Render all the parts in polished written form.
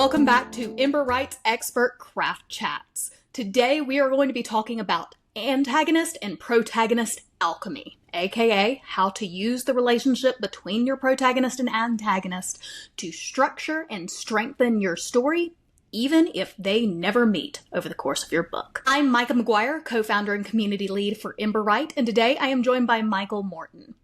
Welcome back to EmberWrite's Expert Craft Chats. Today we are going to be talking about antagonist and protagonist alchemy, aka how to use the relationship between your protagonist and antagonist to structure and strengthen your story, even if they never meet over the course of your book. I'm Micah McGuire, co-founder and community lead for EmberWrite, and today I am joined by Michael Morton.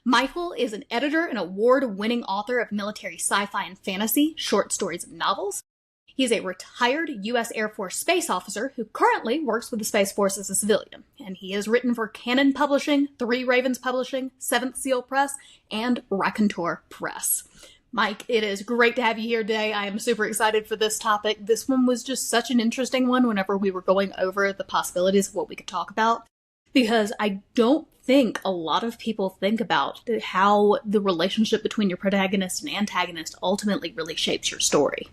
Michael is an editor and award-winning author of military sci-fi and fantasy, short stories and novels. He's a retired U.S. Air Force space officer who currently works with the Space Force as a civilian, and he has written for Canon Publishing, Three Ravens Publishing, Seventh Seal Press, and Raconteur Press. Mike, it is great to have you here today. I am super excited for this topic. This one was just such an interesting one whenever we were going over the possibilities of what we could talk about, because I don't think a lot of people think about how the relationship between your protagonist and antagonist ultimately really shapes your story.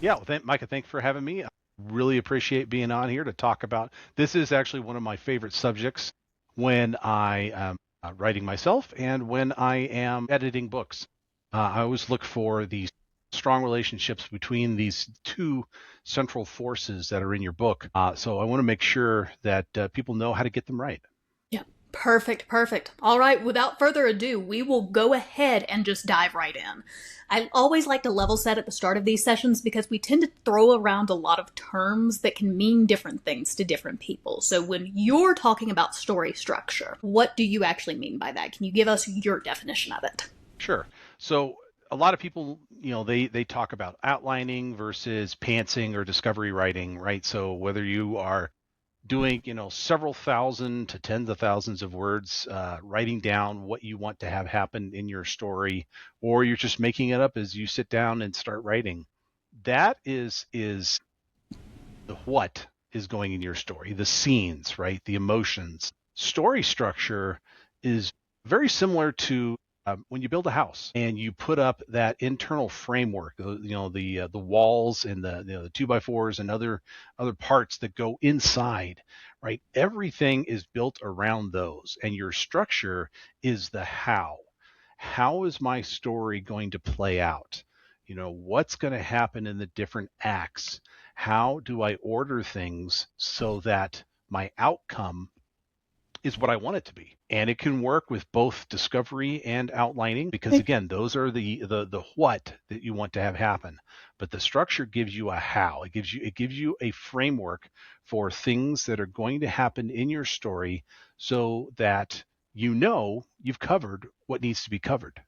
Yeah, well, Micah, thanks for having me. I really appreciate being on here to talk about. This is actually one of my favorite subjects when I am writing myself and when I am editing books. I always look for these strong relationships between these two central forces that are in your book. So I want to make sure that people know how to get them right. Yeah, perfect. All right, without further ado, we will go ahead and just dive right in. I always like to level set at the start of these sessions because we tend to throw around a lot of terms that can mean different things to different people. So when you're talking about story structure, what do you actually mean by that? Can you give us your definition of it? Sure. So a lot of people, they talk about outlining versus pantsing or discovery writing, right? So whether you are doing, several thousand to tens of thousands of words, writing down what you want to have happen in your story, or you're just making it up as you sit down and start writing. That is the what is going in your story, the scenes, right? The emotions. Story structure is very similar to when you build a house and you put up that internal framework, the walls and the 2x4s and other parts that go inside, right? Everything is built around those, and your structure is the how. How is my story going to play out? What's going to happen in the different acts? How do I order things so that my outcome is what I want it to be? And it can work with both discovery and outlining, because again, those are the what that you want to have happen. But the structure gives you a how. It gives you a framework for things that are going to happen in your story so that you've covered what needs to be covered.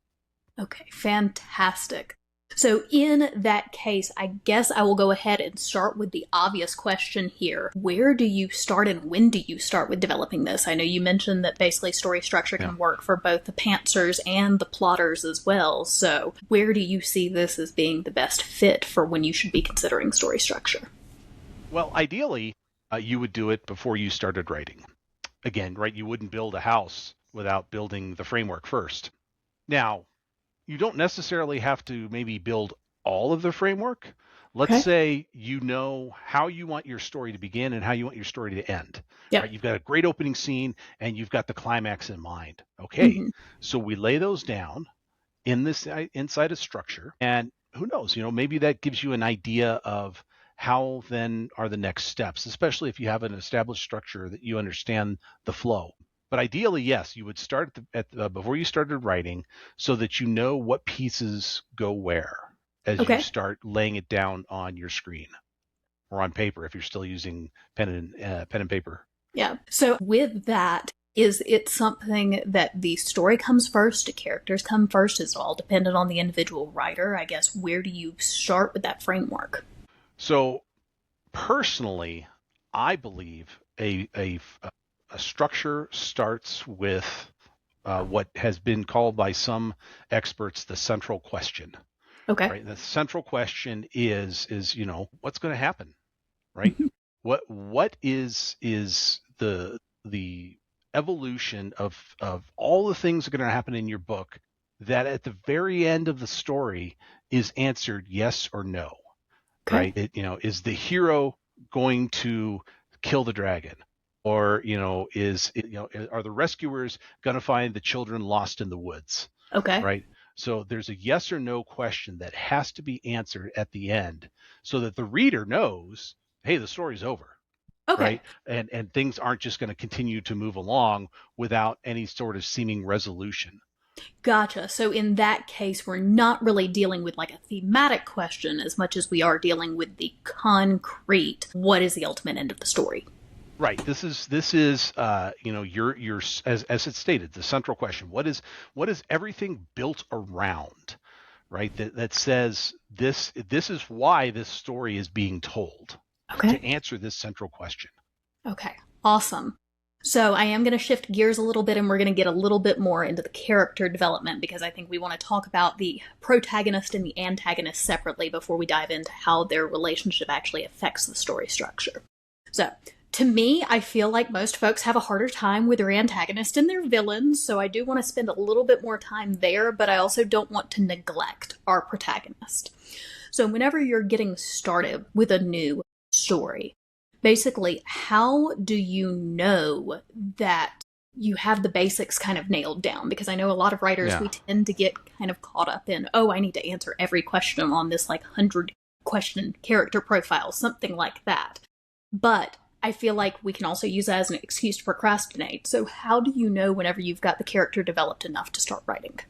Okay, fantastic. So in that case, I guess I will go ahead and start with the obvious question here. Where do you start and when do you start with developing this? I know you mentioned that basically story structure can work for both the pantsers and the plotters as well. So where do you see this as being the best fit for when you should be considering story structure? Well, ideally, you would do it before you started writing. Again, right, you wouldn't build a house without building the framework first. Now, you don't necessarily have to maybe build all of the framework. Let's say you know how you want your story to begin and how you want your story to end. Yep. Right? You've got a great opening scene and you've got the climax in mind. Okay, So we lay those down in this inside a structure, and who knows, maybe that gives you an idea of how then are the next steps, especially if you have an established structure that you understand the flow. But ideally, yes, you would start before you started writing so that you know what pieces go where as you start laying it down on your screen or on paper if you're still using pen and paper. Yeah. So with that, is it something that the story comes first, the characters come first? Is it all dependent on the individual writer? I guess, where do you start with that framework? So personally, I believe a structure starts with what has been called by some experts the central question. Okay. Right? The central question is what's going to happen, right? What is the evolution of all the things that are going to happen in your book that at the very end of the story is answered yes or no, right? Is the hero going to kill the dragon? Or, are the rescuers going to find the children lost in the woods? Okay. Right. So there's a yes or no question that has to be answered at the end so that the reader knows, hey, the story's over. Okay. Right. And things aren't just going to continue to move along without any sort of seeming resolution. Gotcha. So in that case, we're not really dealing with like a thematic question as much as we are dealing with the concrete, what is the ultimate end of the story? Right. This is your as it's stated, the central question. What is everything built around? Right. That says this is why this story is being told, Okay. to answer this central question. Okay. Awesome. So I am going to shift gears a little bit and we're going to get a little bit more into the character development because I think we want to talk about the protagonist and the antagonist separately before we dive into how their relationship actually affects the story structure. So, to me, I feel like most folks have a harder time with their antagonist and their villains, so I do want to spend a little bit more time there, but I also don't want to neglect our protagonist. So whenever you're getting started with a new story, basically, how do you know that you have the basics kind of nailed down? Because I know a lot of writers, we tend to get kind of caught up in, oh, I need to answer every question on this like 100-question character profile, something like that. But I feel like we can also use that as an excuse to procrastinate. So how do you know whenever you've got the character developed enough to start writing?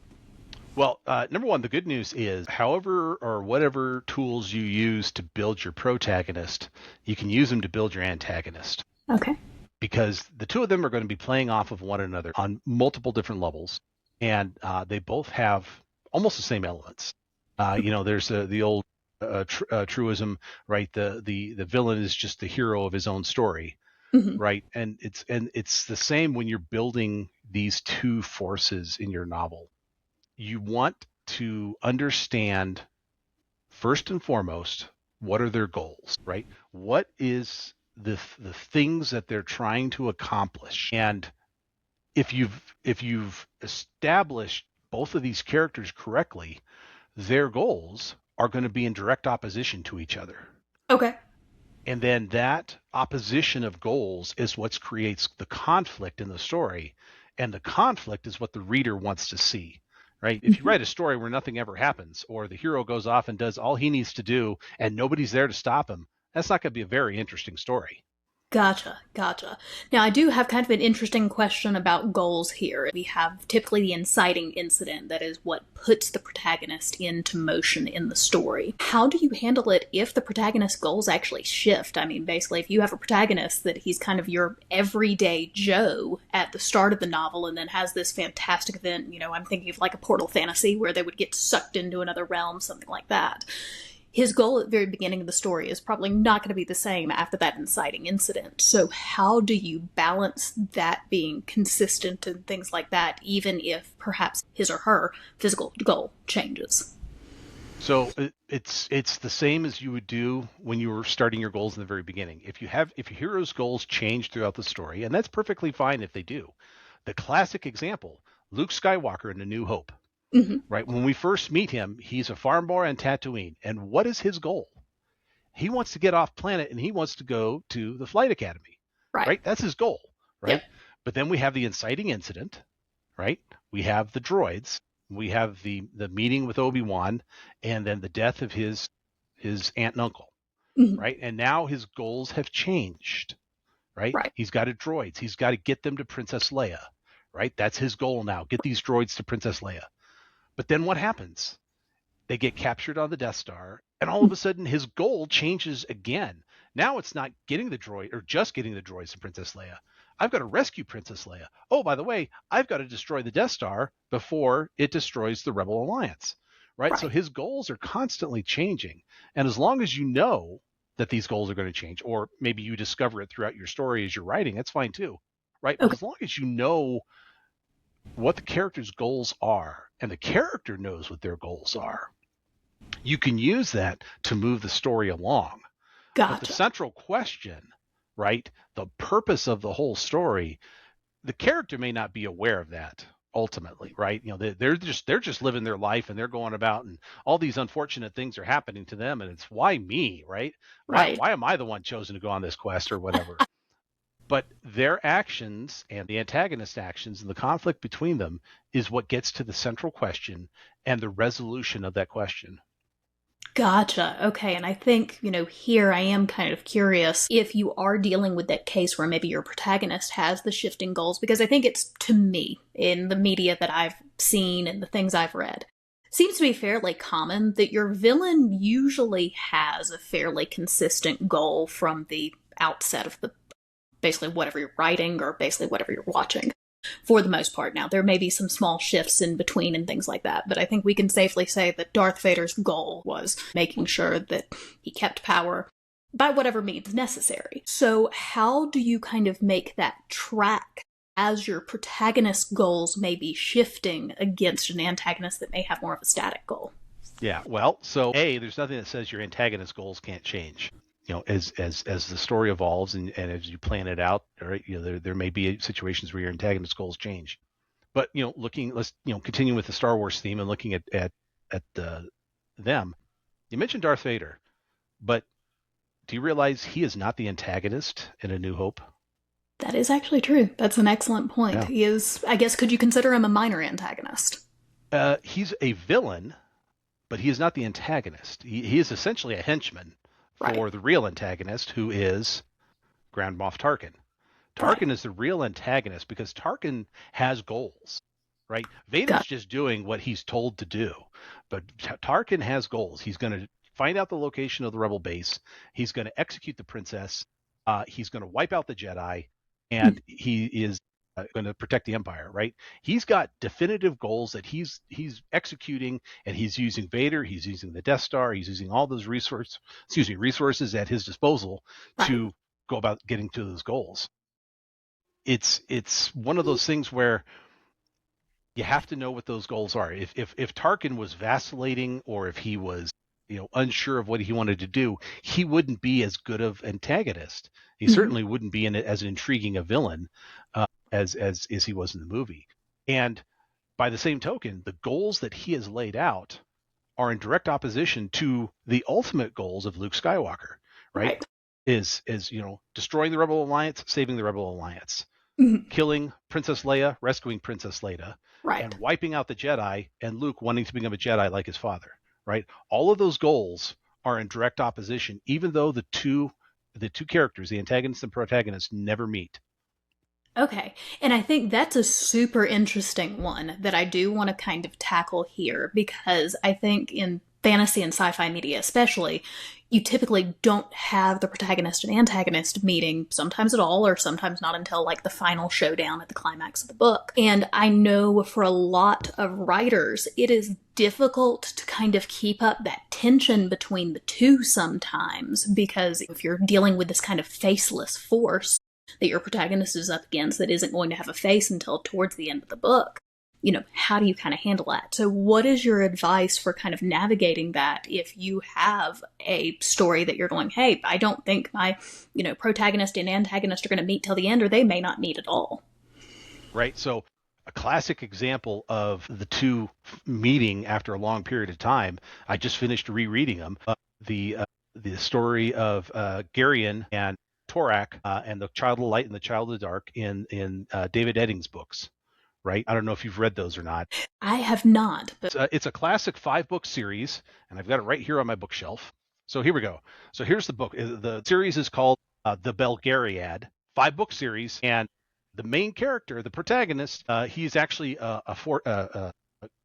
Well, number one, the good news is however or whatever tools you use to build your protagonist, you can use them to build your antagonist. Okay. Because the two of them are going to be playing off of one another on multiple different levels. And they both have almost the same elements. There's the old truism, right? The villain is just the hero of his own story. Mm-hmm. Right. And it's the same when you're building these two forces in your novel. You want to understand first and foremost, what are their goals, right? What is the things that they're trying to accomplish? And if you've established both of these characters correctly, their goals are going to be in direct opposition to each other. Okay. And then that opposition of goals is what creates the conflict in the story. And the conflict is what the reader wants to see. Right? If you write a story where nothing ever happens, or the hero goes off and does all he needs to do and nobody's there to stop him, that's not going to be a very interesting story. Gotcha. Now, I do have kind of an interesting question about goals here. We have typically the inciting incident, that is what puts the protagonist into motion in the story. How do you handle it if the protagonist's goals actually shift? I mean, basically, if you have a protagonist that he's kind of your everyday Joe at the start of the novel and then has this fantastic event, I'm thinking of like a Portal fantasy where they would get sucked into another realm, something like that. His goal at the very beginning of the story is probably not going to be the same after that inciting incident. So how do you balance that being consistent and things like that, even if perhaps his or her physical goal changes? So it's the same as you would do when you were starting your goals in the very beginning. If your hero's goals change throughout the story, and that's perfectly fine if they do. The classic example, Luke Skywalker in A New Hope. Mm-hmm. Right. When we first meet him, he's a farm boy on Tatooine. And what is his goal? He wants to get off planet and he wants to go to the flight academy. Right. That's his goal. Right. Yep. But then we have the inciting incident. Right. We have the droids. We have the meeting with Obi-Wan, and then the death of his aunt and uncle. Mm-hmm. Right. And now his goals have changed. Right. He's got droids. He's got to get them to Princess Leia. Right. That's his goal now. Get these droids to Princess Leia. But then what happens? They get captured on the Death Star, and all of a sudden his goal changes again. Now it's not getting the droid or just getting the droids to Princess Leia. I've got to rescue Princess Leia. Oh, by the way, I've got to destroy the Death Star before it destroys the Rebel Alliance. Right? So his goals are constantly changing. And as long as you know that these goals are going to change, or maybe you discover it throughout your story as you're writing, that's fine too. Right? Okay. But as long as you know what the character's goals are, and the character knows what their goals are, you can use that to move the story along. Gotcha. But the central question, right, the purpose of the whole story, the character may not be aware of that ultimately, right? They're just living their life and they're going about and all these unfortunate things are happening to them, and it's why me, right? Why am I the one chosen to go on this quest or whatever? But their actions and the antagonist actions and the conflict between them is what gets to the central question and the resolution of that question. Gotcha. Okay. And I think, here I am kind of curious if you are dealing with that case where maybe your protagonist has the shifting goals, because I think it's, to me, in the media that I've seen and the things I've read, seems to be fairly common that your villain usually has a fairly consistent goal from the outset of the basically whatever you're writing or basically whatever you're watching for the most part. Now, there may be some small shifts in between and things like that, but I think we can safely say that Darth Vader's goal was making sure that he kept power by whatever means necessary. So how do you kind of make that track as your protagonist's goals may be shifting against an antagonist that may have more of a static goal? Yeah, well, so there's nothing that says your antagonist goals can't change. As the story evolves and as you plan it out, right, there may be situations where your antagonist goals change. But let's continue with the Star Wars theme and looking at them. You mentioned Darth Vader, but do you realize he is not the antagonist in A New Hope? That is actually true. That's an excellent point. Yeah. He is, I guess, could you consider him a minor antagonist? He's a villain, but he is not the antagonist. He is essentially a henchman for the real antagonist, who is Grand Moff Tarkin. Tarkin is the real antagonist because Tarkin has goals, right? Vader's just doing what he's told to do, but Tarkin has goals. He's going to find out the location of the rebel base. He's going to execute the princess. He's going to wipe out the Jedi, and he is going to protect the Empire, right? He's got definitive goals that he's executing, and he's using Vader, he's using the Death Star, he's using all those resources at his disposal to go about getting to those goals. It's one of those things where you have to know what those goals are. If Tarkin was vacillating, or if he was unsure of what he wanted to do, he wouldn't be as good of antagonist. He certainly wouldn't be as intriguing a villain as he was in the movie. And by the same token, the goals that he has laid out are in direct opposition to the ultimate goals of Luke Skywalker, right? Is destroying the Rebel Alliance, saving the Rebel Alliance, killing Princess Leia, rescuing Princess Leia, and wiping out the Jedi, and Luke wanting to become a Jedi like his father, right? All of those goals are in direct opposition, even though the two characters, the antagonist and protagonist, never meet. Okay, and I think that's a super interesting one that I do want to kind of tackle here, because I think in fantasy and sci-fi media especially, you typically don't have the protagonist and antagonist meeting sometimes at all, or sometimes not until like the final showdown at the climax of the book. And I know for a lot of writers, it is difficult to kind of keep up that tension between the two sometimes, because if you're dealing with this kind of faceless force that your protagonist is up against that isn't going to have a face until towards the end of the book, how do you kind of handle that? So what is your advice for kind of navigating that if you have a story that you're going, hey, I don't think my, protagonist and antagonist are going to meet till the end, or they may not meet at all? Right. So a classic example of the two meeting after a long period of time, I just finished rereading them, the story of Garion and Torak and the Child of the Light and the Child of the Dark in David Eddings' books, right? I don't know if you've read those or not. I have not. But it's a classic 5-book series, and I've got it right here on my bookshelf. So here we go. So here's the book. The series is called The Belgariad, 5-book series, and the main character, the protagonist, he's actually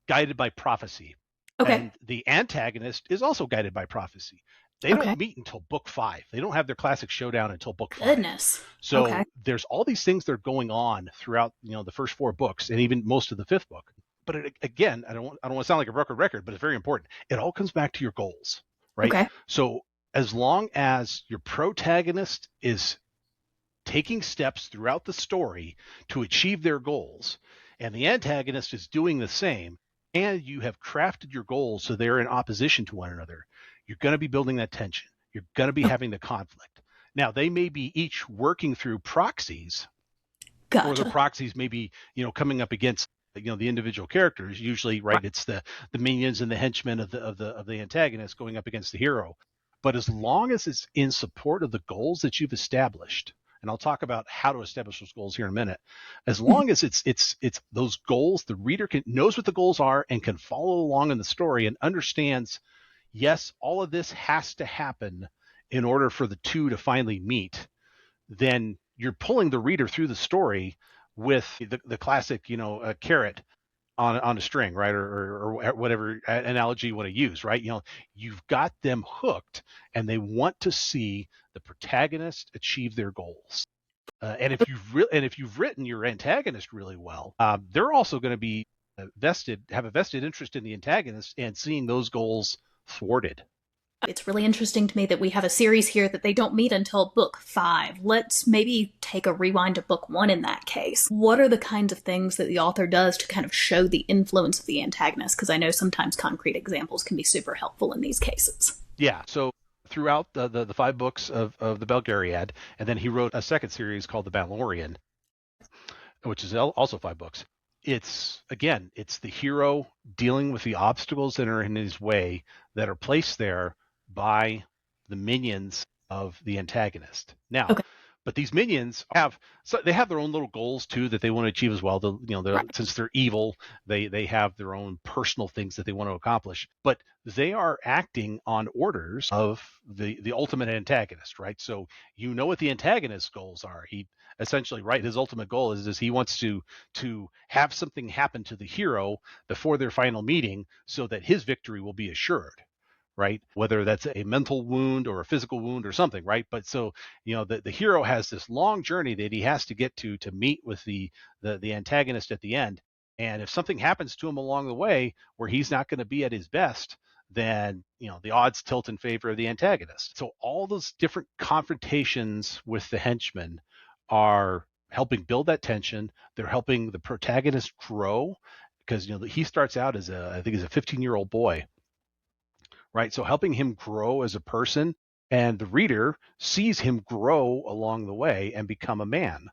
guided by prophecy. Okay. And the antagonist is also guided by prophecy. They don't meet until book 5. They don't have their classic showdown until book 5. Goodness. So there's all these things that are going on throughout, the first 4 books and even most of the 5th book. But again, I don't want to sound like a broken record, but it's very important. It all comes back to your goals, right? Okay. So as long as your protagonist is taking steps throughout the story to achieve their goals, and the antagonist is doing the same, and you have crafted your goals so they're in opposition to one another, you're going to be building that tension. You're going to be having the conflict. Now, they may be each working through proxies, or the proxies may be, coming up against, the individual characters. Usually, right, it's the minions and the henchmen of the antagonist going up against the hero. But as long as it's in support of the goals that you've established, and I'll talk about how to establish those goals here in a minute. As long as it's those goals, the reader knows what the goals are and can follow along in the story and understands, yes, all of this has to happen in order for the two to finally meet, then you're pulling the reader through the story with the classic, a carrot on a string, right? Or whatever analogy you want to use, right? You've got them hooked and they want to see the protagonist achieve their goals. And if you've written your antagonist really well, they're also going to be have a vested interest in the antagonist and seeing those goals thwarted. It's really interesting to me that we have a series here that they don't meet until book 5. Let's maybe take a rewind to book 1 in that case. What are the kinds of things that the author does to kind of show the influence of the antagonist? Because I know sometimes concrete examples can be super helpful in these cases. Yeah, so throughout the 5 books of the Belgariad, and then he wrote a second series called the Balorian, which is also 5 books. It's the hero dealing with the obstacles that are in his way that are placed there by the minions of the antagonist. Now, okay. But these minions have their own little goals too that they want to achieve as well. Right. Since they're evil, they have their own personal things that they want to accomplish. But they are acting on orders of the ultimate antagonist, right? So what the antagonist's goals are. He essentially, right, his ultimate goal is he wants to have something happen to the hero before their final meeting so that his victory will be assured. Right? Whether that's a mental wound or a physical wound or something, right? But so, the hero has this long journey that he has to get to meet with the antagonist at the end. And if something happens to him along the way where he's not going to be at his best, then, the odds tilt in favor of the antagonist. So all those different confrontations with the henchmen are helping build that tension. They're helping the protagonist grow because, he starts out as I think he's a 15-year-old boy. Right. So helping him grow as a person, and the reader sees him grow along the way and become a man.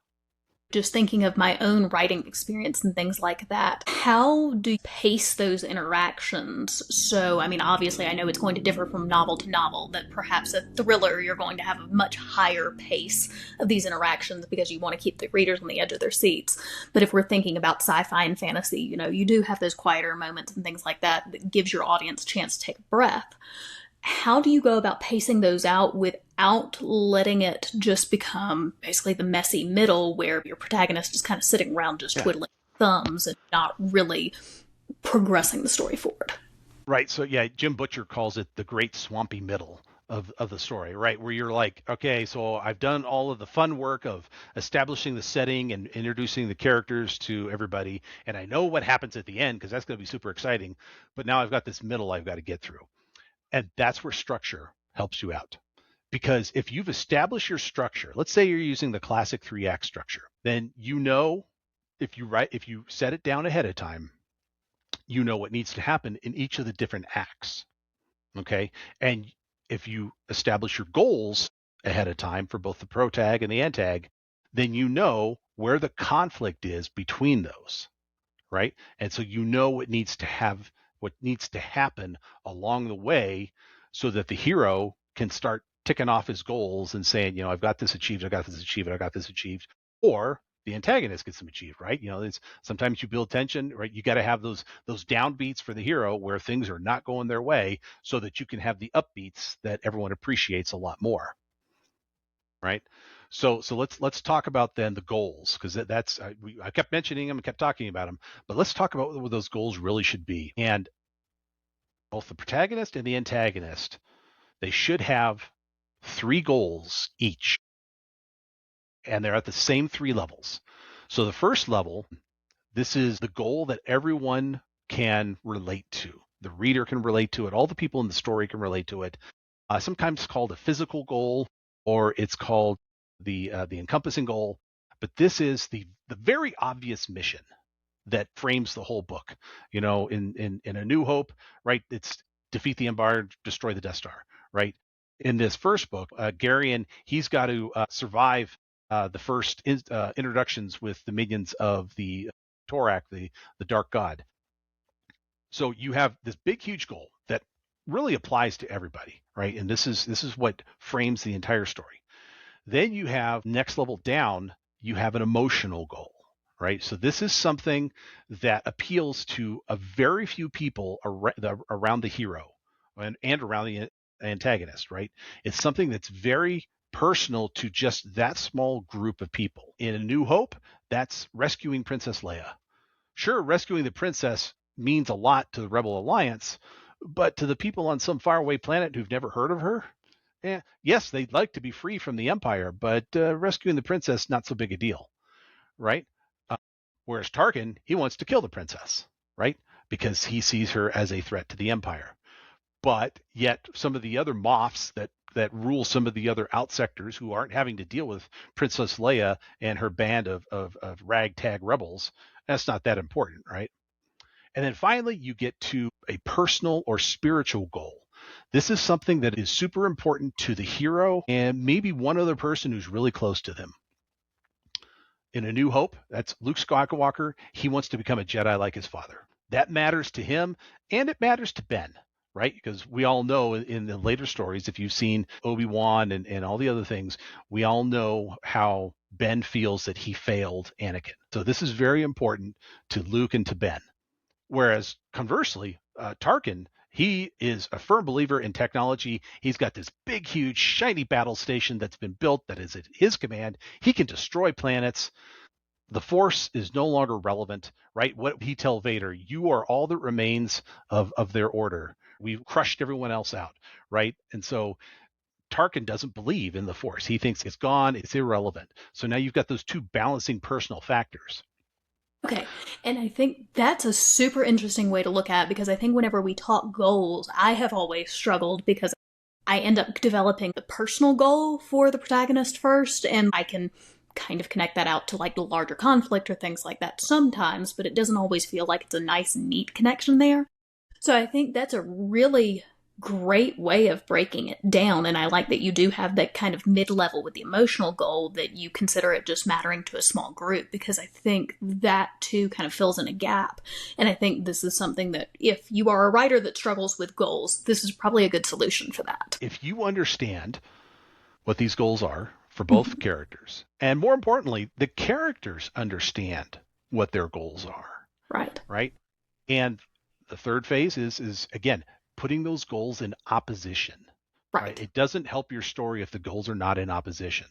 Just thinking of my own writing experience and things like that, how do you pace those interactions? So, obviously I know it's going to differ from novel to novel, that perhaps a thriller, you're going to have a much higher pace of these interactions because you want to keep the readers on the edge of their seats. But if we're thinking about sci-fi and fantasy, you do have those quieter moments and things like that gives your audience a chance to take a breath. How do you go about pacing those out without letting it just become basically the messy middle where your protagonist is kind of sitting around just twiddling thumbs and not really progressing the story forward? Right. So Jim Butcher calls it the great swampy middle of the story, right? Where you're like, okay, so I've done all of the fun work of establishing the setting and introducing the characters to everybody, and I know what happens at the end because that's going to be super exciting. But now I've got this middle I've got to get through. And that's where structure helps you out. Because if you've established your structure, let's say you're using the classic 3-act structure, then if you set it down ahead of time, what needs to happen in each of the different acts. Okay? And if you establish your goals ahead of time for both the protag and the antag, then where the conflict is between those. Right? And so what needs to happen along the way so that the hero can start ticking off his goals and saying, I've got this achieved, I got this achieved, I got this achieved, or the antagonist gets them achieved, right? Sometimes you build tension, right? You got to have those downbeats for the hero where things are not going their way so that you can have the upbeats that everyone appreciates a lot more. Right. So let's talk about then the goals, because I kept mentioning them and kept talking about them, but let's talk about what those goals really should be. And both the protagonist and the antagonist, they should have 3 goals each, and they're at the same 3 levels. So the first level, this is the goal that everyone can relate to. The reader can relate to it. All the people in the story can relate to it. Sometimes it's called a physical goal, or it's called the encompassing goal. But this is the very obvious mission that frames the whole book. In A New Hope, right? It's defeat the Empire, destroy the Death Star, right? In this first book, Garion, he's got to survive the first introductions with the minions of the Torak, the Dark God. So you have this big, huge goal that really applies to everybody, right? And this is what frames the entire story. Then you have next level down, you have an emotional goal, right? So this is something that appeals to a very few people around the hero and around the antagonist, right? It's something that's very personal to just that small group of people. In A New Hope, that's rescuing Princess Leia. Sure, rescuing the princess means a lot to the Rebel Alliance, but to the people on some faraway planet who've never heard of her, yes, they'd like to be free from the Empire, but rescuing the princess, not so big a deal, right? Uh, Whereas Tarkin, he wants to kill the princess, right? Because he sees her as a threat to the Empire. But yet some of the other Moffs that rule some of the other outsectors who aren't having to deal with Princess Leia and her band of ragtag rebels, that's not that important, right? And then finally, you get to a personal or spiritual goal. This is something that is super important to the hero and maybe one other person who's really close to them. In A New Hope, that's Luke Skywalker. He wants to become a Jedi like his father. That matters to him, and it matters to Ben, right? Because we all know in the later stories, if you've seen Obi-Wan and all the other things, we all know how Ben feels that he failed Anakin. So this is very important to Luke and to Ben. Whereas conversely, Tarkin, he is a firm believer in technology. He's got this big, huge, shiny battle station that's been built that is at his command. He can destroy planets. The Force is no longer relevant, right? What he tell Vader, you are all that remains of their order. We've crushed everyone else out, right? And so Tarkin doesn't believe in the Force. He thinks it's gone, it's irrelevant. So now you've got those two balancing personal factors. Okay, and I think that's a super interesting way to look at it because I think whenever we talk goals, I have always struggled because I end up developing the personal goal for the protagonist first, and I can kind of connect that out to like the larger conflict or things like that sometimes, but it doesn't always feel like it's a nice, neat connection there. So I think that's a really great way of breaking it down, and I like that you do have that kind of mid-level with the emotional goal that you consider it just mattering to a small group, because I think that too kind of fills in a gap. And I think this is something that if you are a writer that struggles with goals, this is probably a good solution for that. If you understand what these goals are for both characters, and more importantly, the characters understand what their goals are, Right. right? And the third phase is again, putting those goals in opposition. Right. It doesn't help your story if the goals are not in opposition.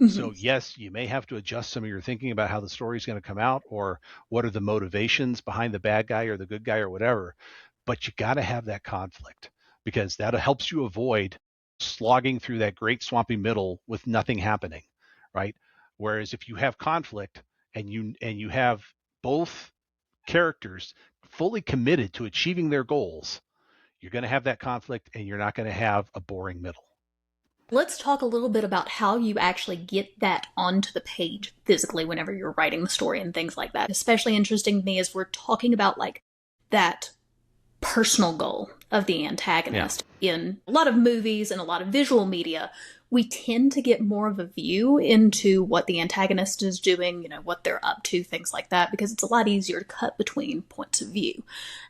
So yes, you may have to adjust some of your thinking about how the story is going to come out or what are the motivations behind the bad guy or the good guy or whatever, but you got to have that conflict because that helps you avoid slogging through that great swampy middle with nothing happening, right? Whereas if you have conflict and you have both characters fully committed to achieving their goals, you're going to have that conflict and you're not going to have a boring middle. Let's talk a little bit about how you actually get that onto the page physically whenever you're writing the story and things like that. Especially interesting to me is we're talking about like that personal goal of the antagonist. Yeah. In a lot of movies and a lot of visual media, we tend to get more of a view into what the antagonist is doing, what they're up to, things like that, because it's a lot easier to cut between points of view.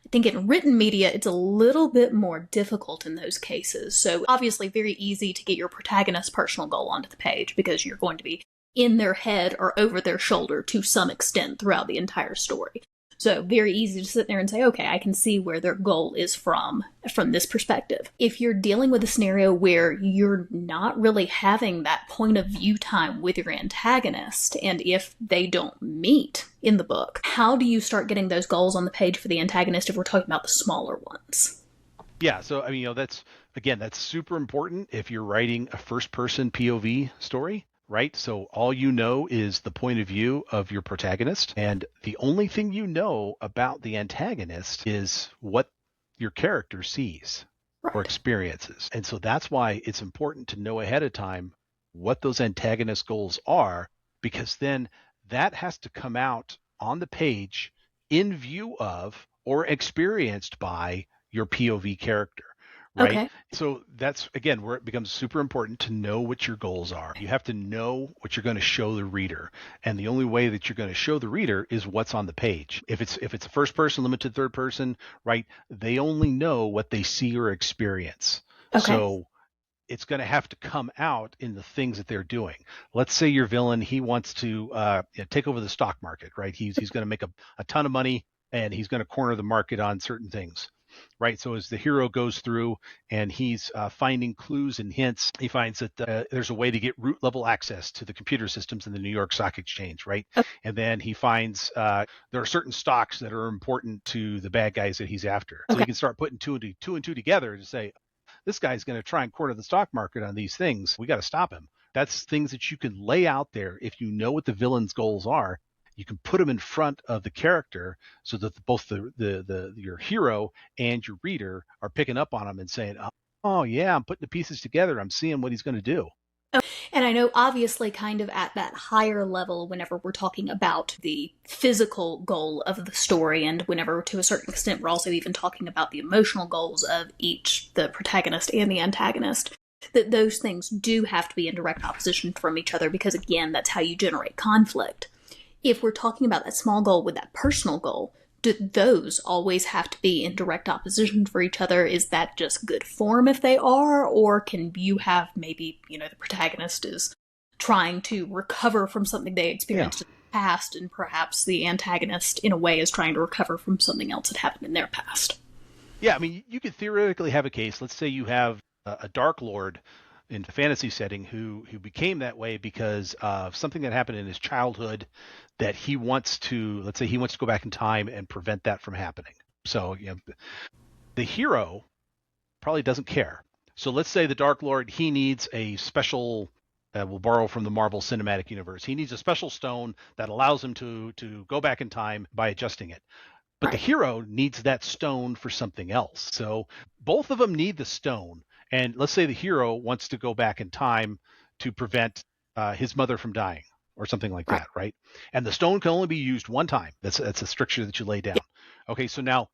I think in written media, it's a little bit more difficult in those cases. So obviously very easy to get your protagonist's personal goal onto the page because you're going to be in their head or over their shoulder to some extent throughout the entire story. So very easy to sit there and say, okay, I can see where their goal is from this perspective. If you're dealing with a scenario where you're not really having that point of view time with your antagonist, and if they don't meet in the book, how do you start getting those goals on the page for the antagonist if we're talking about the smaller ones? Yeah, so I mean, that's super important if you're writing a first-person POV story. Right? So all you know is the point of view of your protagonist. And the only thing you know about the antagonist is what your character sees or experiences. And so that's why it's important to know ahead of time what those antagonist goals are, because then that has to come out on the page in view of or experienced by your POV character. Right. Okay. So that's, again, where it becomes super important to know what your goals are. You have to know what you're going to show the reader. And the only way that you're going to show the reader is what's on the page. If it's a first person, limited third person, right, they only know what they see or experience. Okay. So it's going to have to come out in the things that they're doing. Let's say your villain, he wants to take over the stock market, right? He's going to make a ton of money, and he's going to corner the market on certain things, right? So as the hero goes through and he's finding clues and hints, he finds that there's a way to get root level access to the computer systems in the New York Stock Exchange, right? Okay. And then he finds there are certain stocks that are important to the bad guys that he's after. So Okay. he can start putting two and two together to say, this guy's going to try and corner the stock market on these things. We got to stop him. That's things that you can lay out there. If you know what the villain's goals are, you can put them in front of the character so that both your hero and your reader are picking up on them and saying, oh yeah, I'm putting the pieces together. I'm seeing what he's going to do. And I know, obviously, kind of at that higher level, whenever we're talking about the physical goal of the story, and whenever, to a certain extent, we're also even talking about the emotional goals of each, the protagonist and the antagonist, that those things do have to be in direct opposition from each other, because, again, that's how you generate conflict. If we're talking about that small goal with that personal goal, do those always have to be in direct opposition for each other? Is that just good form if they are? Or can you have maybe, the protagonist is trying to recover from something they experienced in the past, and perhaps the antagonist, in a way, is trying to recover from something else that happened in their past? Yeah, I mean, you could theoretically have a case. Let's say you have a Dark Lord in a fantasy setting who became that way because of something that happened in his childhood that he wants to, let's say he wants to go back in time and prevent that from happening. So the hero probably doesn't care. So let's say the Dark Lord, he needs a special, we'll borrow from the Marvel Cinematic Universe, he needs a special stone that allows him to go back in time by adjusting it. But the hero needs that stone for something else. So both of them need the stone. And let's say the hero wants to go back in time to prevent his mother from dying or something like that, right? And the stone can only be used one time. That's a stricture that you lay down. Okay, so now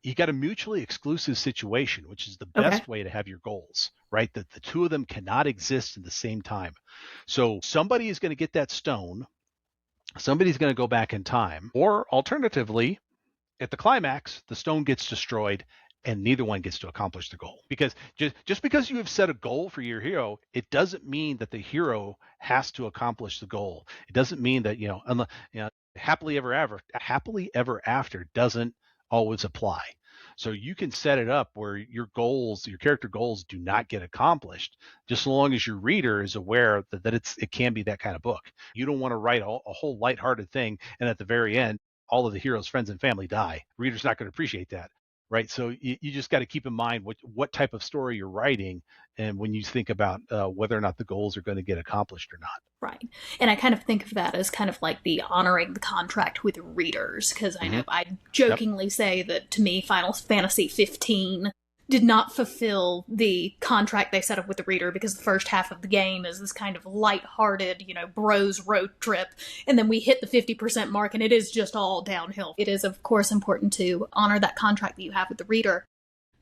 you got a mutually exclusive situation, which is the best way to have your goals, right? That the two of them cannot exist at the same time. So somebody is going to get that stone. Somebody's going to go back in time. Or alternatively, at the climax, the stone gets destroyed and neither one gets to accomplish the goal. Because just because you have set a goal for your hero, it doesn't mean that the hero has to accomplish the goal. It doesn't mean that, happily ever after doesn't always apply. So you can set it up where your character goals do not get accomplished, just so long as your reader is aware that it can be that kind of book. You don't want to write a whole lighthearted thing, and at the very end, all of the hero's friends and family die. Reader's not going to appreciate that, right? So you just got to keep in mind what type of story you're writing, and when you think about whether or not the goals are going to get accomplished or not. Right. And I kind of think of that as kind of like the honoring the contract with readers, because I know I jokingly say that, to me, Final Fantasy 15 did not fulfill the contract they set up with the reader, because the first half of the game is this kind of lighthearted, bros road trip, and then we hit the 50% mark and it is just all downhill. It is, of course, important to honor that contract that you have with the reader.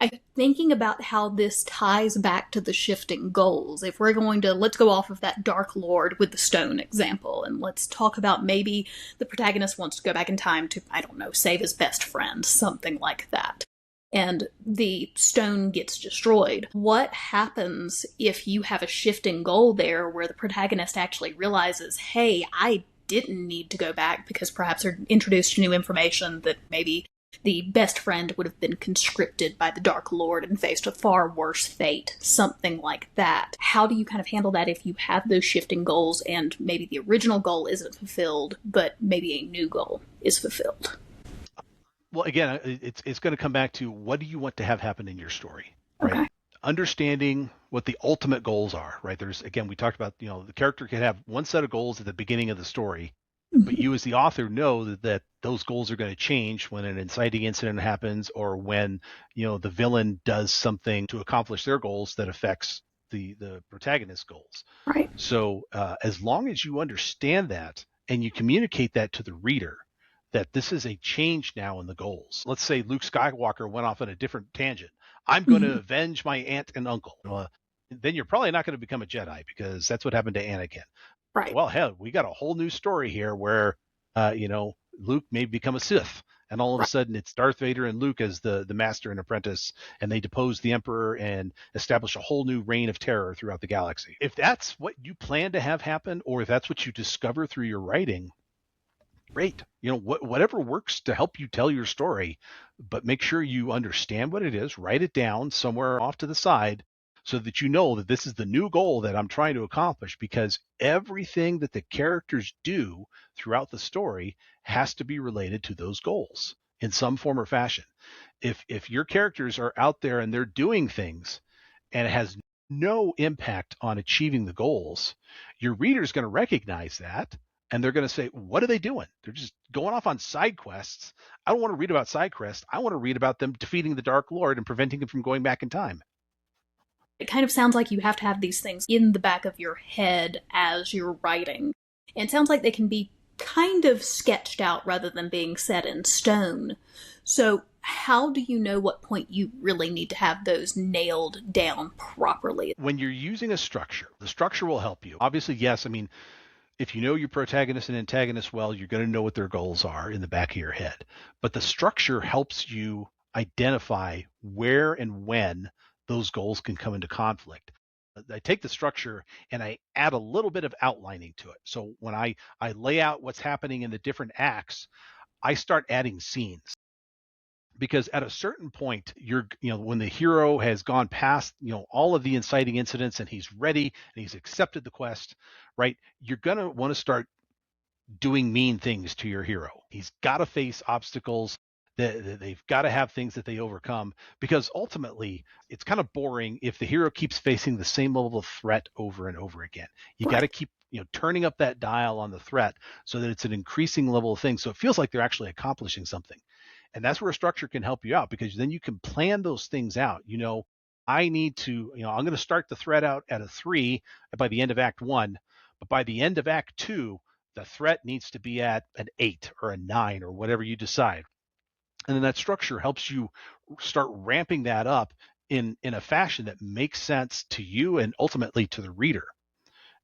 I'm thinking about how this ties back to the shifting goals. If we're going to, let's go off of that Dark Lord with the stone example, and let's talk about maybe the protagonist wants to go back in time to, I don't know, save his best friend, something like that. And the stone gets destroyed. What happens if you have a shifting goal there where the protagonist actually realizes, hey, I didn't need to go back because perhaps they're introduced to new information that maybe the best friend would have been conscripted by the Dark Lord and faced a far worse fate, something like that. How do you kind of handle that if you have those shifting goals and maybe the original goal isn't fulfilled, but maybe a new goal is fulfilled? Well, again, it's going to come back to, what do you want to have happen in your story, right? Okay. Understanding what the ultimate goals are, right? We talked about, the character can have one set of goals at the beginning of the story, but you as the author know that those goals are going to change when an inciting incident happens, or when, the villain does something to accomplish their goals that affects the protagonist's goals. Right. So as long as you understand that and you communicate that to the reader, that this is a change now in the goals. Let's say Luke Skywalker went off on a different tangent. I'm going to avenge my aunt and uncle. Then you're probably not going to become a Jedi, because that's what happened to Anakin. Right. Well, hell, we got a whole new story here where, Luke may become a Sith and all of a sudden it's Darth Vader and Luke as the master and apprentice, and they depose the Emperor and establish a whole new reign of terror throughout the galaxy. If that's what you plan to have happen, or if that's what you discover through your writing, great. Whatever works to help you tell your story, but make sure you understand what it is, write it down somewhere off to the side so that you know that this is the new goal that I'm trying to accomplish, because everything that the characters do throughout the story has to be related to those goals in some form or fashion. If your characters are out there and they're doing things and it has no impact on achieving the goals, your reader's going to recognize that. And they're going to say, what are they doing? They're just going off on side quests. I don't want to read about side quests. I want to read about them defeating the Dark Lord and preventing him from going back in time. It kind of sounds like you have to have these things in the back of your head as you're writing. And it sounds like they can be kind of sketched out rather than being set in stone. So how do you know what point you really need to have those nailed down properly? When you're using a structure, the structure will help you. Obviously, yes, if you know your protagonist and antagonist well, you're going to know what their goals are in the back of your head. But the structure helps you identify where and when those goals can come into conflict. I take the structure and I add a little bit of outlining to it. So when I lay out what's happening in the different acts, I start adding scenes. Because at a certain point, when the hero has gone past, all of the inciting incidents and he's ready and he's accepted the quest, right? You're going to want to start doing mean things to your hero. He's got to face obstacles. They've got to have things that they overcome, because ultimately it's kind of boring if the hero keeps facing the same level of threat over and over again. You got to keep turning up that dial on the threat so that it's an increasing level of things. So it feels like they're actually accomplishing something. And that's where a structure can help you out, because then you can plan those things out. I need to, I'm going to start the threat out at a 3 by the end of Act 1, but by the end of Act 2, the threat needs to be at an 8 or a 9 or whatever you decide. And then that structure helps you start ramping that up in a fashion that makes sense to you and ultimately to the reader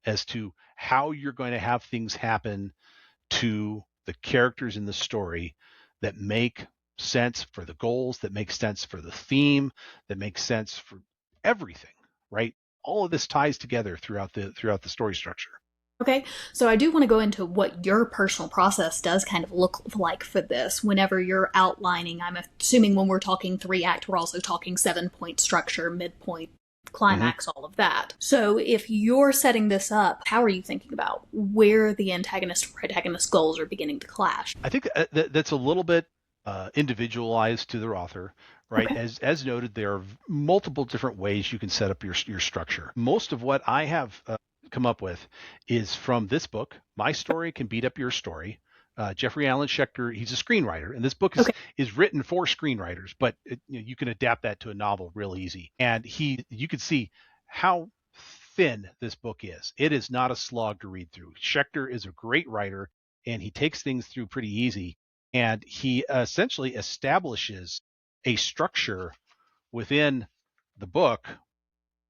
as to how you're going to have things happen to the characters in the story that make sense for the goals, that make sense for the theme, that makes sense for everything, right? All of this ties together throughout the story structure. Okay, so I do want to go into what your personal process does kind of look like for this. Whenever you're outlining, I'm assuming when we're talking 3-act, we're also talking 7-point structure, midpoint, climax, all of that. So if you're setting this up, how are you thinking about where the antagonist and protagonist goals are beginning to clash? I think that's a little bit individualized to the author, right? Okay. As noted, there are multiple different ways you can set up your structure. Most of what I have come up with is from this book. My story can beat up your story. Jeffrey Allen Schechter, he's a screenwriter, and this book is written for screenwriters, but you can adapt that to a novel real easy. And you can see how thin this book is. It is not a slog to read through. Schechter is a great writer, and he takes things through pretty easy. And he essentially establishes a structure within the book,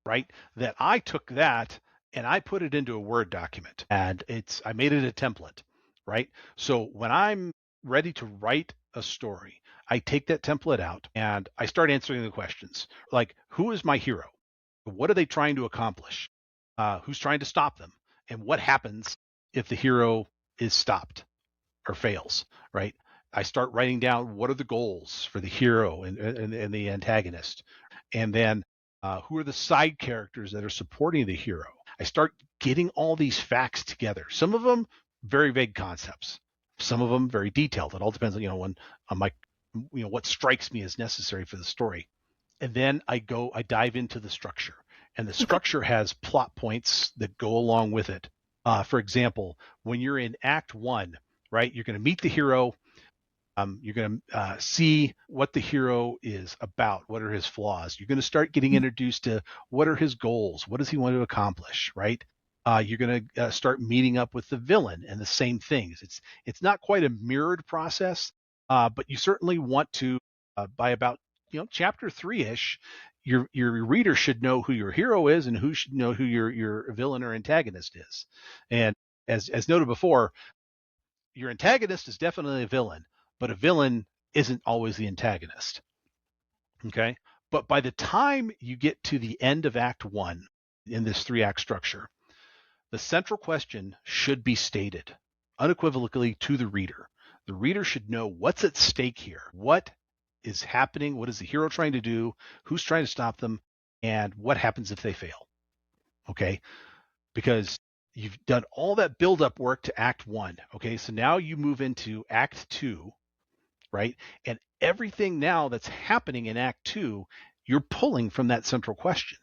right? That I took that and I put it into a Word document, and I made it a template, right? So when I'm ready to write a story, I take that template out and I start answering the questions like, who is my hero? What are they trying to accomplish? Who's trying to stop them? And what happens if the hero is stopped or fails, right? I start writing down what are the goals for the hero and the antagonist. And then who are the side characters that are supporting the hero? I start getting all these facts together. Some of them very vague concepts, some of them very detailed. It all depends on what strikes me as necessary for the story. And then I dive into the structure, and the structure has plot points that go along with it. For example, when you're in Act 1, right, you're going to meet the hero. You're going to see what the hero is about. What are his flaws? You're going to start getting introduced to what are his goals? What does he want to accomplish, right? You're going to start meeting up with the villain and the same things. It's not quite a mirrored process, but you certainly want to, by about chapter 3-ish, your reader should know who your hero is and who should know who your villain or antagonist is. And as noted before, your antagonist is definitely a villain, but a villain isn't always the antagonist. Okay. But by the time you get to the end of Act 1 in this 3-act structure, the central question should be stated unequivocally to the reader. The reader should know what's at stake here. What is happening? What is the hero trying to do? Who's trying to stop them? And what happens if they fail? Okay. Because you've done all that build-up work to Act 1. Okay. So now you move into Act 2, right? And everything now that's happening in Act 2, you're pulling from that central question.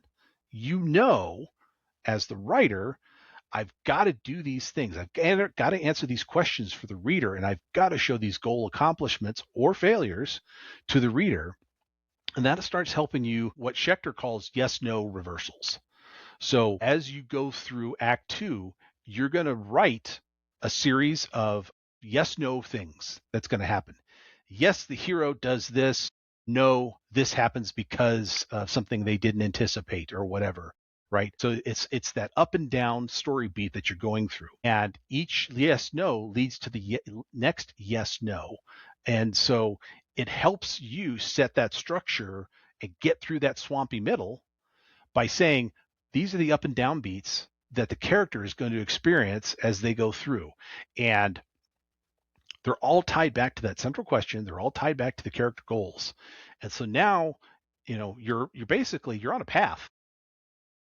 You know, as the writer, I've got to do these things. I've got to answer these questions for the reader, and I've got to show these goal accomplishments or failures to the reader. And that starts helping you what Schechter calls yes-no reversals. So as you go through Act 2, you're going to write a series of yes-no things that's going to happen. Yes, the hero does this. No, this happens because of something they didn't anticipate or whatever, right? So it's that up and down story beat that you're going through. And each yes-no leads to the next yes-no. And so it helps you set that structure and get through that swampy middle by saying, these are the up and down beats that the character is going to experience as they go through. And they're all tied back to that central question. They're all tied back to the character goals. And so now, you're basically, you're on a path,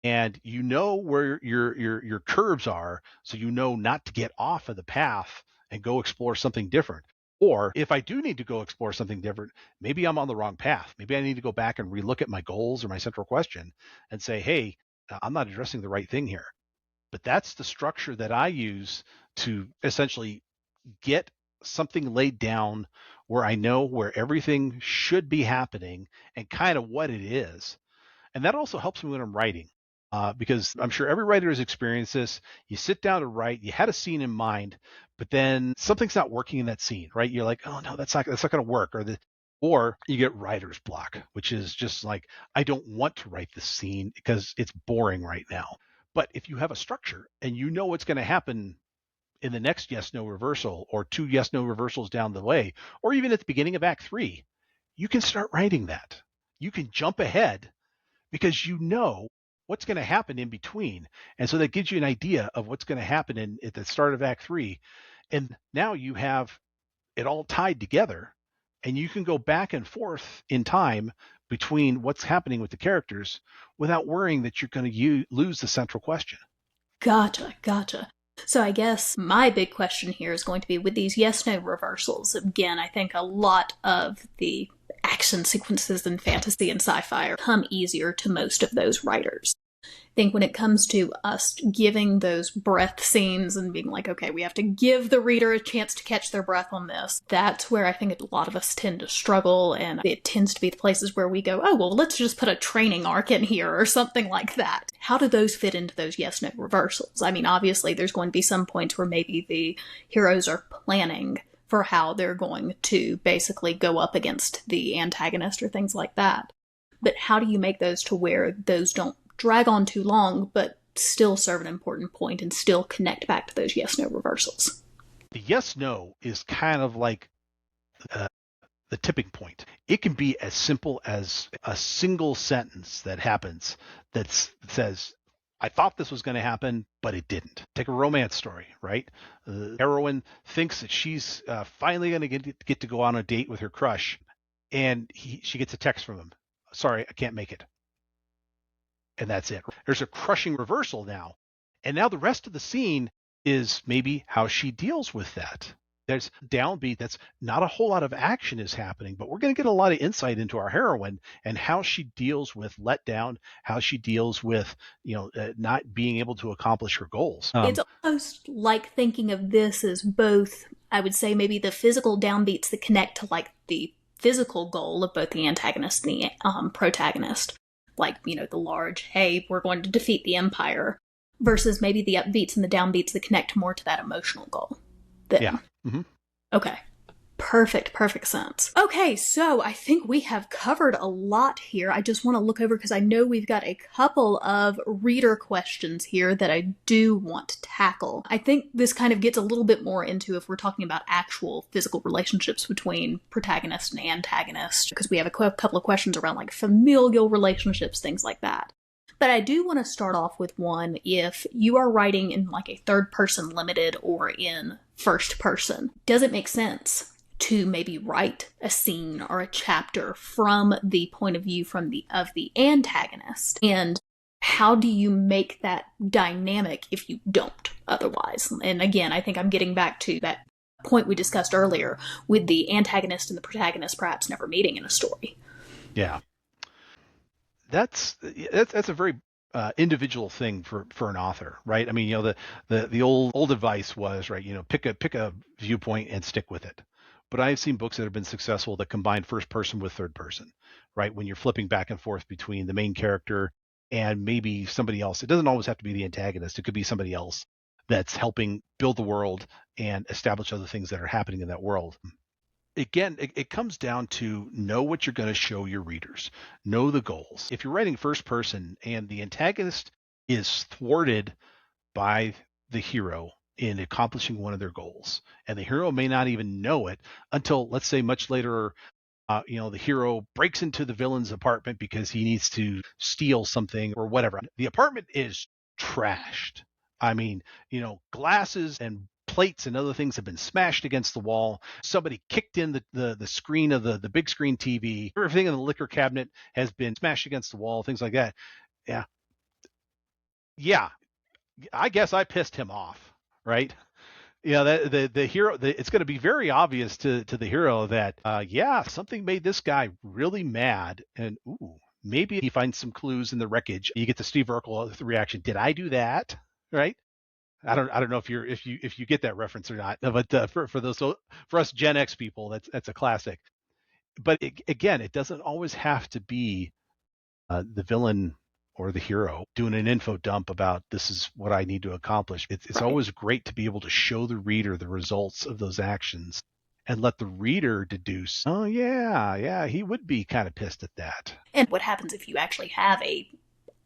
and you know where your curves are, so you know not to get off of the path and go explore something different. Or if I do need to go explore something different, maybe I'm on the wrong path. Maybe I need to go back and relook at my goals or my central question and say, hey, I'm not addressing the right thing here. But that's the structure that I use to essentially get something laid down where I know where everything should be happening and kind of what it is. And that also helps me when I'm writing, because I'm sure every writer has experienced this. You sit down to write, you had a scene in mind, but then something's not working in that scene, right? You're like, oh no, that's not going to work. Or you get writer's block, which is just like, I don't want to write this scene because it's boring right now. But if you have a structure and you know what's going to happen in the next yes-no reversal, or 2 yes-no reversals down the way, or even at the beginning of Act 3, you can start writing that. You can jump ahead because you know what's going to happen in between. And so that gives you an idea of what's going to happen at the start of Act 3. And now you have it all tied together, and you can go back and forth in time between what's happening with the characters without worrying that you're going to lose the central question. Gotcha. So I guess my big question here is going to be with these yes-no reversals. Again, I think a lot of the action sequences in fantasy and sci-fi come easier to most of those writers. I think when it comes to us giving those breath scenes and being like, okay, we have to give the reader a chance to catch their breath on this, that's where I think a lot of us tend to struggle, and it tends to be the places where we go, oh, well, let's just put a training arc in here or something like that. How do those fit into those yes-no reversals? I mean, obviously, there's going to be some points where maybe the heroes are planning for how they're going to basically go up against the antagonist or things like that. But how do you make those to where those don't drag on too long, but still serve an important point and still connect back to those yes-no reversals? The yes-no is kind of like the tipping point. It can be as simple as a single sentence that happens that says, I thought this was going to happen, but it didn't. Take a romance story, right? The heroine thinks that she's finally going to get to go on a date with her crush, and she gets a text from him. Sorry, I can't make it. And that's it. There's a crushing reversal now. And now the rest of the scene is maybe how she deals with that. There's downbeat. That's not a whole lot of action is happening, but we're going to get a lot of insight into our heroine and how she deals with letdown, how she deals with, not being able to accomplish her goals. It's almost like thinking of this as both, I would say, maybe the physical downbeats that connect to like the physical goal of both the antagonist and the protagonist. Like, the large, hey, we're going to defeat the Empire, versus maybe the upbeats and the downbeats that connect more to that emotional goal. Yeah. Mm-hmm. Okay. Perfect sense. Okay, so I think we have covered a lot here. I just want to look over because I know we've got a couple of reader questions here that I do want to tackle. I think this kind of gets a little bit more into if we're talking about actual physical relationships between protagonist and antagonist, because we have a couple of questions around like familial relationships, things like that. But I do want to start off with one if you are writing in like a third person limited or in first person. Does it make sense to maybe write a scene or a chapter from the point of view of the antagonist? And how do you make that dynamic if you don't otherwise? And again, I think I'm getting back to that point we discussed earlier with the antagonist and the protagonist perhaps never meeting in a story. Yeah. That's a very individual thing for an author, right? I mean, the old advice was, right, pick a viewpoint and stick with it. But I've seen books that have been successful that combine first person with third person, right? When you're flipping back and forth between the main character and maybe somebody else. It doesn't always have to be the antagonist. It could be somebody else that's helping build the world and establish other things that are happening in that world. Again, it comes down to know what you're going to show your readers, know the goals. If you're writing first person and the antagonist is thwarted by the hero in accomplishing one of their goals, and the hero may not even know it until, let's say, much later, the hero breaks into the villain's apartment because he needs to steal something or whatever. The apartment is trashed. I mean, glasses and plates and other things have been smashed against the wall. Somebody kicked in the screen of the big screen TV. Everything in the liquor cabinet has been smashed against the wall, things like that. Yeah, I guess I pissed him off, right? The hero, it's going to be very obvious to the hero that, something made this guy really mad, and maybe he finds some clues in the wreckage. You get the Steve Urkel reaction. Did I do that? Right? I don't know if you get that reference or not, but for us Gen X people, that's a classic. But again, it doesn't always have to be the villain or the hero doing an info dump about this is what I need to accomplish. It's Right. always great to be able to show the reader the results of those actions and let the reader deduce, oh yeah, he would be kind of pissed at that. And what happens if you actually have a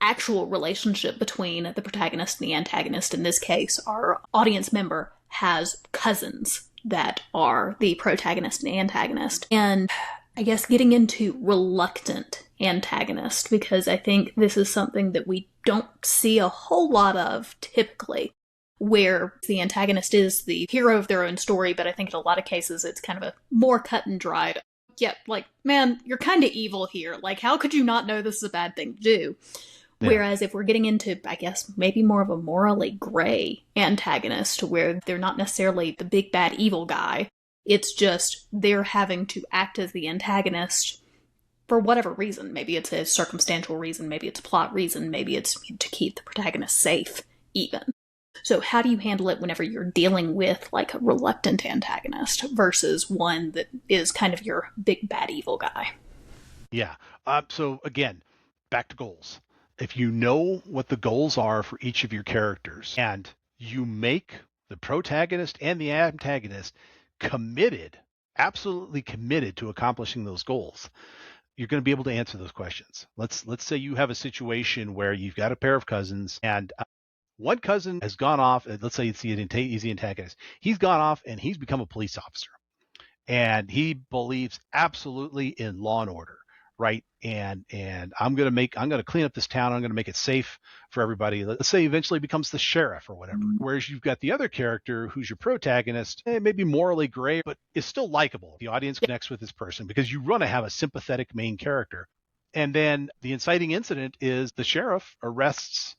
actual relationship between the protagonist and the antagonist? In this case, our audience member has cousins that are the protagonist and antagonist. And I guess getting into reluctant antagonist, because I think this is something that we don't see a whole lot of typically, where the antagonist is the hero of their own story, but I think in a lot of cases it's kind of a more cut and dried. Yeah, like, man, you're kind of evil here. Like, how could you not know this is a bad thing to do? Yeah. Whereas if we're getting into, I guess, maybe more of a morally gray antagonist, where they're not necessarily the big bad evil guy, it's just they're having to act as the antagonist for whatever reason. Maybe it's a circumstantial reason, maybe it's a plot reason, maybe it's to keep the protagonist safe, even. So how do you handle it whenever you're dealing with like a reluctant antagonist versus one that is kind of your big bad evil guy? Yeah. So again, back to goals. If you know what the goals are for each of your characters and you make the protagonist and the antagonist absolutely committed to accomplishing those goals, you're going to be able to answer those questions. Let's say you have a situation where you've got a pair of cousins and one cousin has gone off. Let's say he's the antagonist. He's gone off and he's become a police officer, and he believes absolutely in law and order, right? And I'm going to clean up this town. I'm going to make it safe for everybody. Let's say he eventually becomes the sheriff or whatever. Whereas you've got the other character who's your protagonist, maybe morally gray, but is still likable. The audience connects with this person because you want to have a sympathetic main character. And then the inciting incident is the sheriff arrests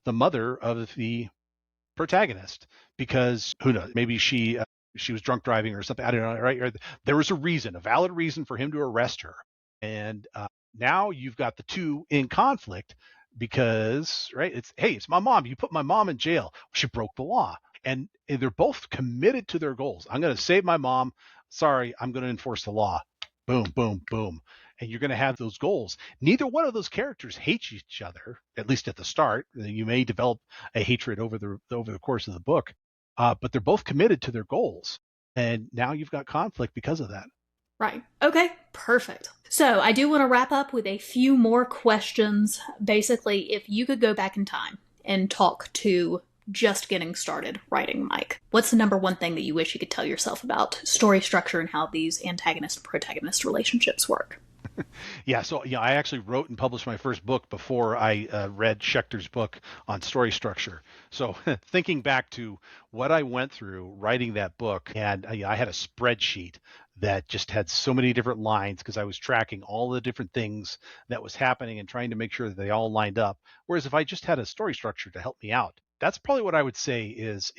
the mother of the protagonist because who knows, maybe she was drunk driving or something. I don't know, right? There was a valid reason for him to arrest her. And now you've got the two in conflict because, right, it's my mom. You put my mom in jail. She broke the law. And they're both committed to their goals. I'm going to save my mom. Sorry, I'm going to enforce the law. Boom, boom, boom. And you're going to have those goals. Neither one of those characters hates each other, at least at the start. You may develop a hatred over the course of the book, but they're both committed to their goals. And now you've got conflict because of that. Right. Okay, perfect. So I do want to wrap up with a few more questions. Basically, if you could go back in time and talk to just getting started writing Mike, what's the number one thing that you wish you could tell yourself about story structure and how these antagonist and protagonist relationships work? Yeah, so I actually wrote and published my first book before I read Schechter's book on story structure. So thinking back to what I went through writing that book, and I had a spreadsheet that just had so many different lines because I was tracking all the different things that was happening and trying to make sure that they all lined up. Whereas if I just had a story structure to help me out, that's probably what I would say is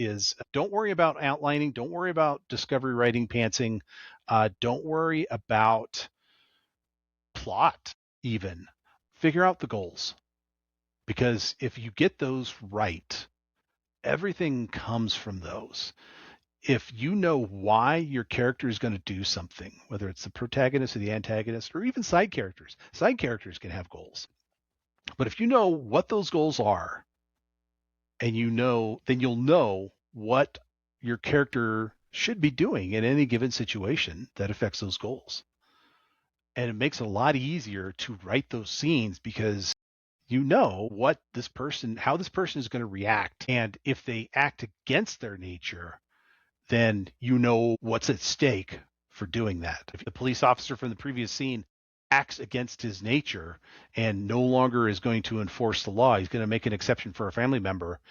don't worry about outlining, don't worry about discovery writing, pantsing, don't worry about plot even. Figure out the goals, because if you get those right, everything comes from those. If you know why your character is going to do something, whether it's the protagonist or the antagonist or even side characters can have goals. But if you know what those goals are, and then you'll know what your character should be doing in any given situation that affects those goals. And it makes it a lot easier to write those scenes because you know how this person is going to react. And if they act against their nature, then you know what's at stake for doing that. If the police officer from the previous scene acts against his nature and no longer is going to enforce the law, he's going to make an exception for a family member.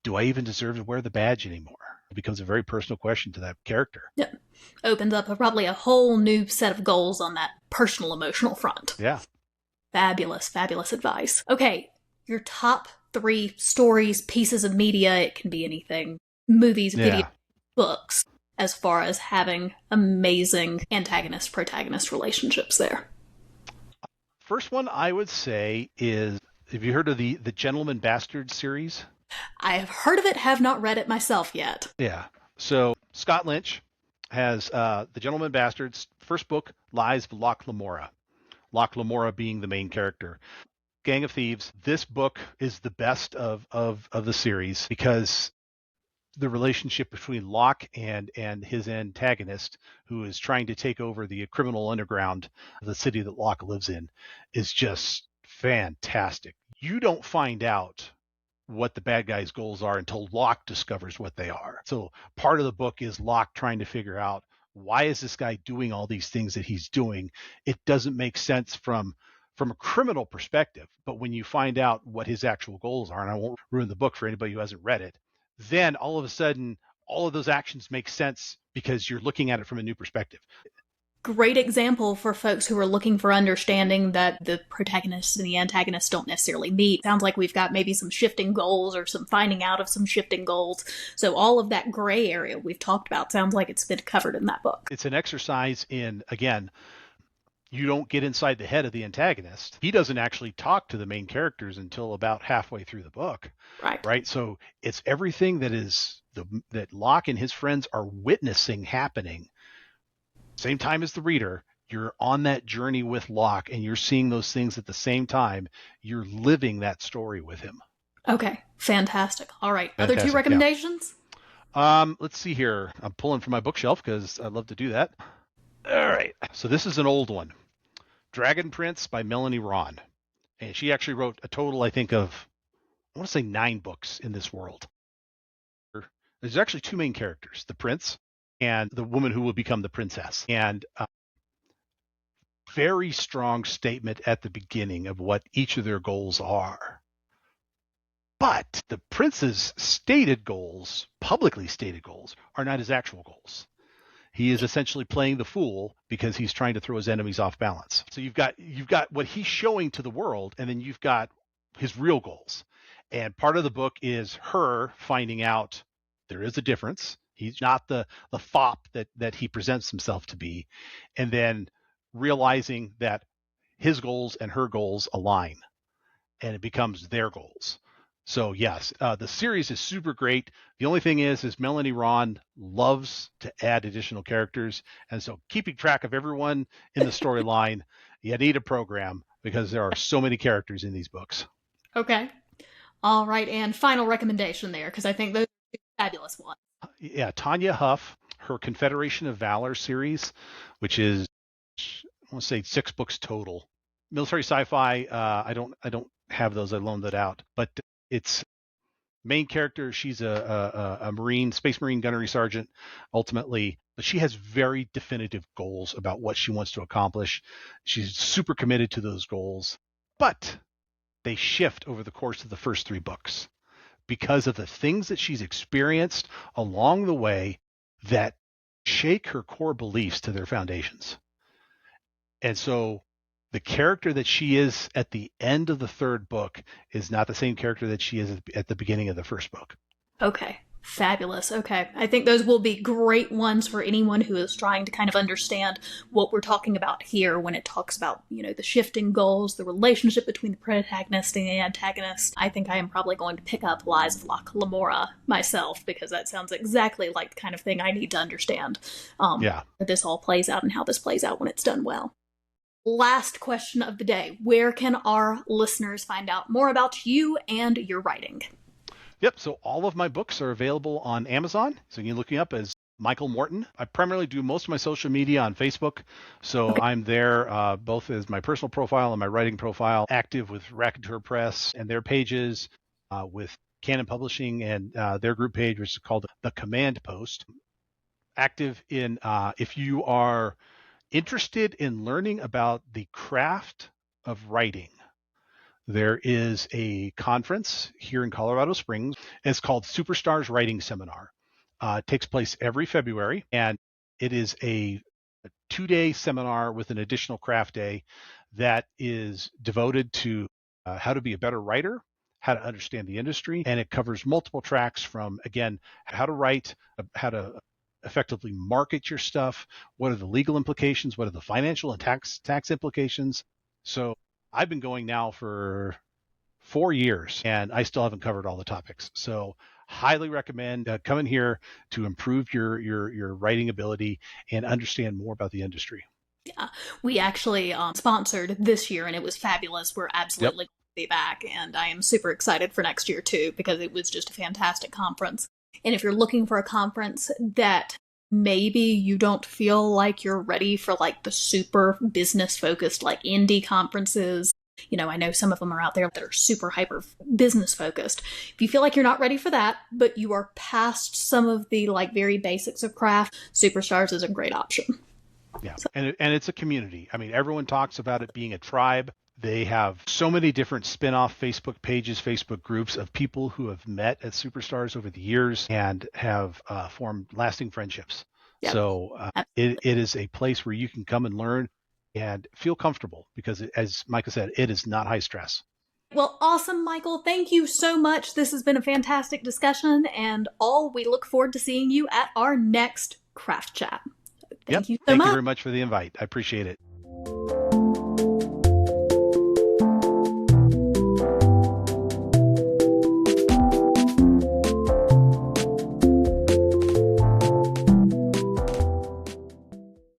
Do I even deserve to wear the badge anymore? It becomes a very personal question to that character. Yeah. Opens up probably a whole new set of goals on that personal emotional front. Yeah. Fabulous, fabulous advice. Okay, your top 3 stories, pieces of media, it can be anything, movies, video, books, as far as having amazing antagonist-protagonist relationships there. First one I would say is, have you heard of the Gentleman Bastard series? I have heard of it, have not read it myself yet. Yeah. So Scott Lynch has the Gentleman Bastards. First book, Lies of Locke Lamora. Locke Lamora being the main character. Gang of Thieves. This book is the best of the series because the relationship between Locke and his antagonist, who is trying to take over the criminal underground of the city that Locke lives in, is just fantastic. You don't find out what the bad guy's goals are until Locke discovers what they are. So part of the book is Locke trying to figure out, why is this guy doing all these things that he's doing? It doesn't make sense from a criminal perspective, but when you find out what his actual goals are, and I won't ruin the book for anybody who hasn't read it, then all of a sudden all of those actions make sense because you're looking at it from a new perspective. Great example for folks who are looking for understanding that the protagonist and the antagonist don't necessarily meet. Sounds like we've got maybe some shifting goals or some finding out of some shifting goals. So all of that gray area we've talked about sounds like it's been covered in that book. It's an exercise in, again, you don't get inside the head of the antagonist. He doesn't actually talk to the main characters until about halfway through the book. Right. So it's everything that Locke and his friends are witnessing happening. Same time as the reader, you're on that journey with Locke and you're seeing those things at the same time. You're living that story with him. Okay, fantastic. All right, other 2 recommendations? Yeah. Let's see here. I'm pulling from my bookshelf because I love to do that. All right. So this is an old one. Dragon Prince by Melanie Ron. And she actually wrote a total, I think, of, I want to say 9 books in this world. There's actually 2 main characters, the prince and the woman who will become the princess. And very strong statement at the beginning of what each of their goals are. But the prince's stated goals, publicly stated goals, are not his actual goals. He is essentially playing the fool because he's trying to throw his enemies off balance. So you've got what he's showing to the world, and then you've got his real goals. And part of the book is her finding out there is a difference. He's not the fop that he presents himself to be, and then realizing that his goals and her goals align, and it becomes their goals. So yes, the series is super great. The only thing is Melanie Ron loves to add additional characters, and so keeping track of everyone in the storyline, you need a program because there are so many characters in these books. Okay. All right, and final recommendation there, because I think those are 2 fabulous ones. Yeah, Tanya Huff. her Confederation of Valor series, which is, I want to say 6 books total. Military sci-fi, I don't have those. I loaned that out, but it's main character. She's a Marine, Space Marine gunnery sergeant, ultimately, but she has very definitive goals about what she wants to accomplish. She's super committed to those goals, but they shift over the course of the first 3 books because of the things that she's experienced along the way that shake her core beliefs to their foundations. And so the character that she is at the end of the 3rd book is not the same character that she is at the beginning of the 1st book. Okay. Fabulous. Okay. I think those will be great ones for anyone who is trying to kind of understand what we're talking about here when it talks about, the shifting goals, the relationship between the protagonist and the antagonist. I think I am probably going to pick up Lies of Locke Lamora myself, because that sounds exactly like the kind of thing I need to understand that this all plays out and how this plays out when it's done well. Last question of the day. Where can our listeners find out more about you and your writing? Yep. So all of my books are available on Amazon. So you can look me up as Michael Morton. I primarily do most of my social media on Facebook. So okay. I'm there both as my personal profile and my writing profile, active with Raconteur Press and their pages, with Canon Publishing and their group page, which is called The Command Post. Active in, if you are interested in learning about the craft of writing, there is a conference here in Colorado Springs. It's called Superstars Writing Seminar. It takes place every February, and it is a 2-day seminar with an additional craft day that is devoted to how to be a better writer, how to understand the industry, and it covers multiple tracks from, again, how to write, how to effectively market your stuff, what are the legal implications, what are the financial and tax implications. So I've been going now for 4 years, and I still haven't covered all the topics. So highly recommend coming here to improve your writing ability and understand more about the industry. Yeah, we actually sponsored this year, and it was fabulous. We're absolutely going to be back, and I am super excited for next year too, because it was just a fantastic conference. And if you're looking for a conference that maybe you don't feel like you're ready for like the super business focused, like indie conferences, I know some of them are out there that are super hyper business focused. If you feel like you're not ready for that, but you are past some of the like very basics of craft, Superstars is a great option. Yeah, so. And it's a community. I mean, everyone talks about it being a tribe. They have so many different spin-off Facebook pages, Facebook groups of people who have met at Superstars over the years and have formed lasting friendships. Yep. So it is a place where you can come and learn and feel comfortable, because as Michael said, it is not high stress. Well, awesome, Michael. Thank you so much. This has been a fantastic discussion, and we look forward to seeing you at our next craft chat. Thank you so much. Thank you very much for the invite. I appreciate it.